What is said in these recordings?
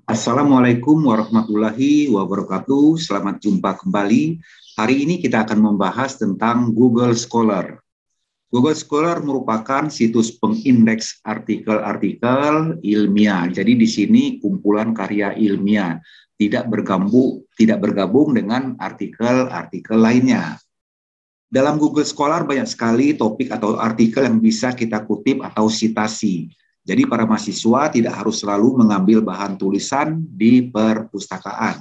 Assalamualaikum warahmatullahi wabarakatuh. Selamat jumpa kembali. Hari ini kita akan membahas tentang Google Scholar. Google Scholar merupakan situs pengindeks artikel-artikel ilmiah. Jadi di sini kumpulan karya ilmiah, tidak bergabung dengan artikel-artikel lainnya. Dalam Google Scholar banyak sekali topik atau artikel yang bisa kita kutip atau sitasi. Jadi para mahasiswa tidak harus selalu mengambil bahan tulisan di perpustakaan.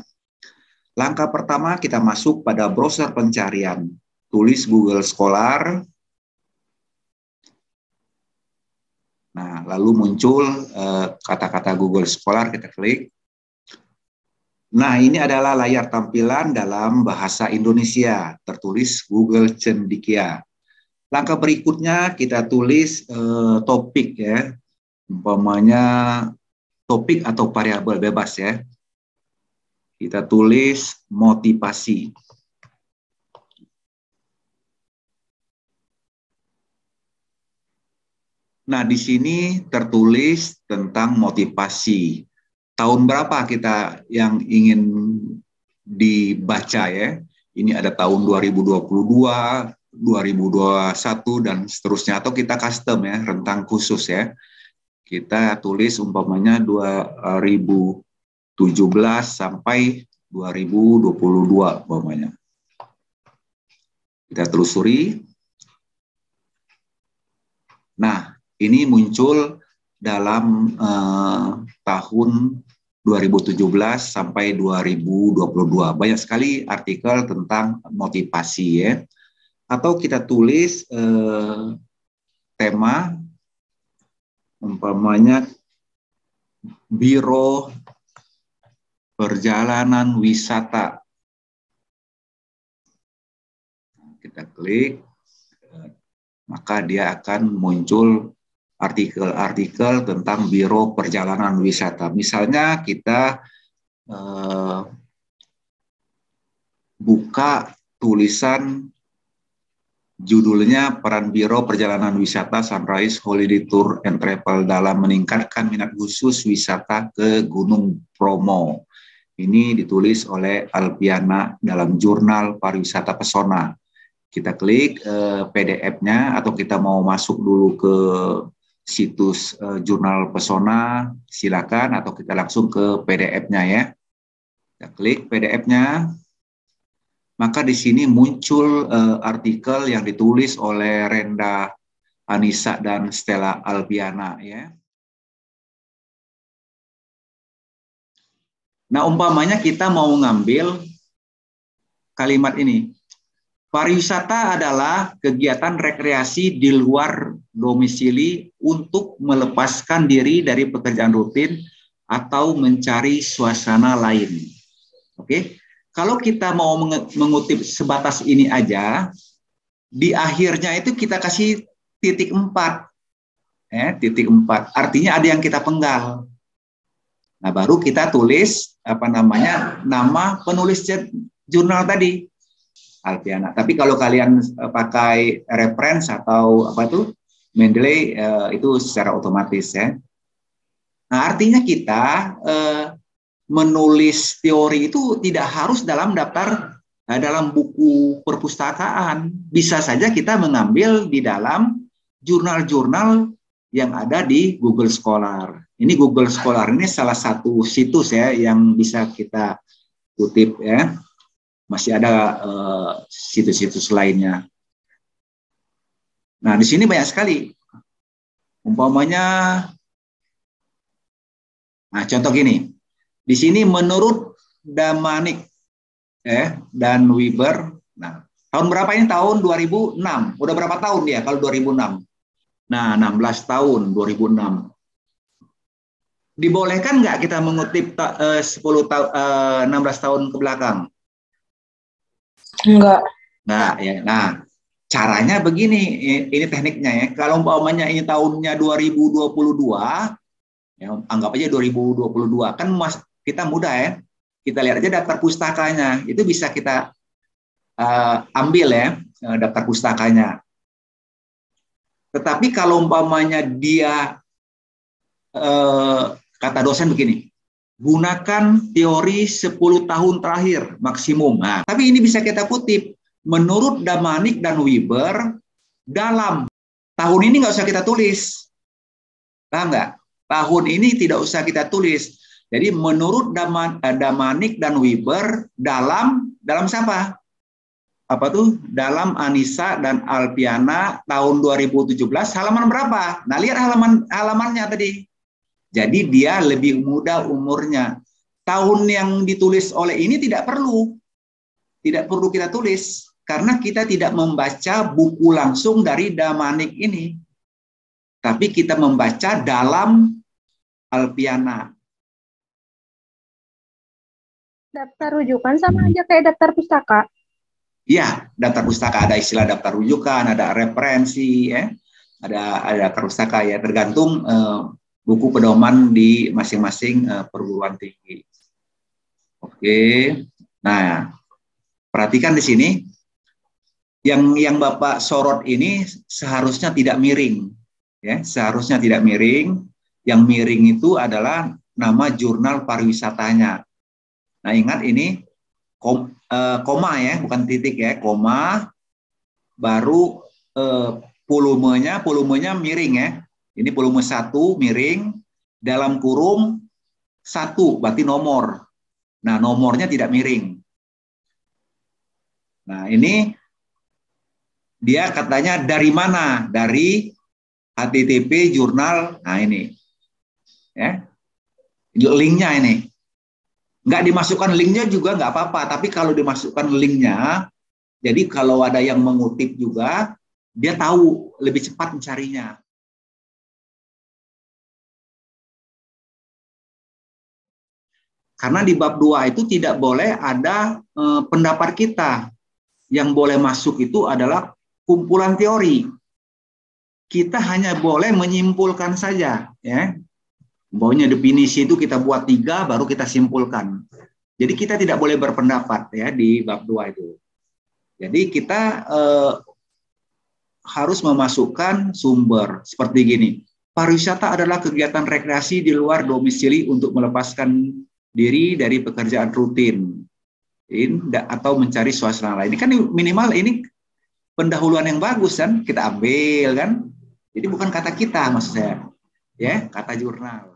Langkah pertama kita masuk pada browser pencarian. Tulis Google Scholar. Nah, lalu muncul kata-kata Google Scholar, kita klik. Nah, ini adalah layar tampilan dalam bahasa Indonesia, tertulis Google Cendekia. Langkah berikutnya kita tulis topik ya. Umpamanya topik atau variabel bebas ya. Kita tulis motivasi. Nah, di sini tertulis tentang motivasi. Tahun berapa kita yang ingin dibaca ya. Ini ada tahun 2022, 2021 dan seterusnya, atau kita custom ya, rentang khusus ya. Kita tulis umpamanya 2017 sampai 2022 umpamanya. Kita telusuri. Nah, ini muncul dalam tahun 2017 sampai 2022. Banyak sekali artikel tentang motivasi ya. Atau kita tulis tema umpamanya Biro Perjalanan Wisata. Kita klik, maka dia akan muncul artikel-artikel tentang Biro Perjalanan Wisata. Misalnya kita buka tulisan judulnya Peran Biro Perjalanan Wisata Sunrise Holiday Tour and Travel dalam meningkatkan minat khusus wisata ke Gunung Bromo. Ini ditulis oleh Alpiana dalam jurnal Pariwisata Pesona. Kita klik PDF-nya atau kita mau masuk dulu ke situs jurnal Pesona, silakan, atau kita langsung ke PDF-nya ya. Kita klik PDF-nya. Maka di sini muncul artikel yang ditulis oleh Renda Anissa dan Stella Alpiana ya. Nah, umpamanya kita mau ngambil kalimat ini. Pariwisata adalah kegiatan rekreasi di luar domisili untuk melepaskan diri dari pekerjaan rutin atau mencari suasana lain. Oke. Kalau kita mau mengutip sebatas ini aja, di akhirnya itu kita kasih titik 4. Titik 4. Artinya ada yang kita penggal. Nah, baru kita tulis nama penulis jurnal tadi, Alpiana. Tapi kalau kalian pakai reference atau Mendeley, itu secara otomatis ya. Nah, artinya kita menulis teori itu tidak harus dalam dalam buku perpustakaan. Bisa saja kita mengambil di dalam jurnal-jurnal yang ada di Google Scholar. Ini Google Scholar ini salah satu situs ya yang bisa kita kutip ya. Masih ada situs-situs lainnya. Nah, di sini banyak sekali. Umpamanya, nah contoh gini. Di sini menurut Damanik dan Weber, nah tahun berapa ini? Tahun 2006. Udah berapa tahun dia kalau 2006? Nah, 16 tahun 2006. Dibolehkan nggak kita mengutip 16 tahun ke belakang? Enggak. Nggak ya. Nah, caranya begini, ini tekniknya ya. Kalau umpamanya ini tahunnya 2022, ya, anggap aja 2022 kan kita mudah ya, kita lihat aja daftar pustakanya, itu bisa kita ambil ya daftar pustakanya. Tetapi kalau umpamanya dia kata dosen begini, gunakan teori 10 tahun terakhir maksimum. Nah, tapi ini bisa kita kutip. Menurut Damanik dan Weber, dalam tahun ini nggak usah kita tulis. Paham nggak? Tahun ini tidak usah kita tulis. Jadi menurut Damanik dan Weber, dalam siapa? Apa tuh? Dalam Anissa dan Alpiana tahun 2017, halaman berapa? Nah, lihat halamannya tadi. Jadi dia lebih muda umurnya. Tahun yang ditulis oleh ini tidak perlu kita tulis karena kita tidak membaca buku langsung dari Damanik ini, tapi kita membaca dalam Alpiana. Daftar rujukan sama aja kayak daftar pustaka. Iya, daftar pustaka ada istilah daftar rujukan, ada referensi, ya, ada daftar pustaka ya, tergantung buku pedoman di masing-masing perguruan tinggi. Oke, nah perhatikan di sini yang Bapak sorot ini seharusnya tidak miring, ya, seharusnya tidak miring. Yang miring itu adalah nama jurnal pariwisatanya. Nah ingat ini koma ya, bukan titik ya, koma, baru volumenya miring ya. Ini volume 1 miring, dalam kurung 1, berarti nomor. Nah, nomornya tidak miring. Nah, ini dia katanya dari mana? Dari HTTP jurnal. Nah, ini. Ya. Linknya ini. Nggak dimasukkan linknya juga nggak apa-apa, tapi kalau dimasukkan linknya, jadi kalau ada yang mengutip juga, dia tahu lebih cepat mencarinya. Karena di bab 2 itu tidak boleh ada pendapat kita. Yang boleh masuk itu adalah kumpulan teori. Kita hanya boleh menyimpulkan saja. Ya. Bahwanya definisi itu kita buat 3, baru kita simpulkan. Jadi kita tidak boleh berpendapat ya di bab 2 itu. Jadi kita harus memasukkan sumber seperti gini. Pariwisata adalah kegiatan rekreasi di luar domisili untuk melepaskan diri dari pekerjaan rutin atau mencari suasana lain. Ini kan minimal ini pendahuluan yang bagus kan, kita ambil kan. Jadi bukan kata kita maksud saya, ya, kata jurnal.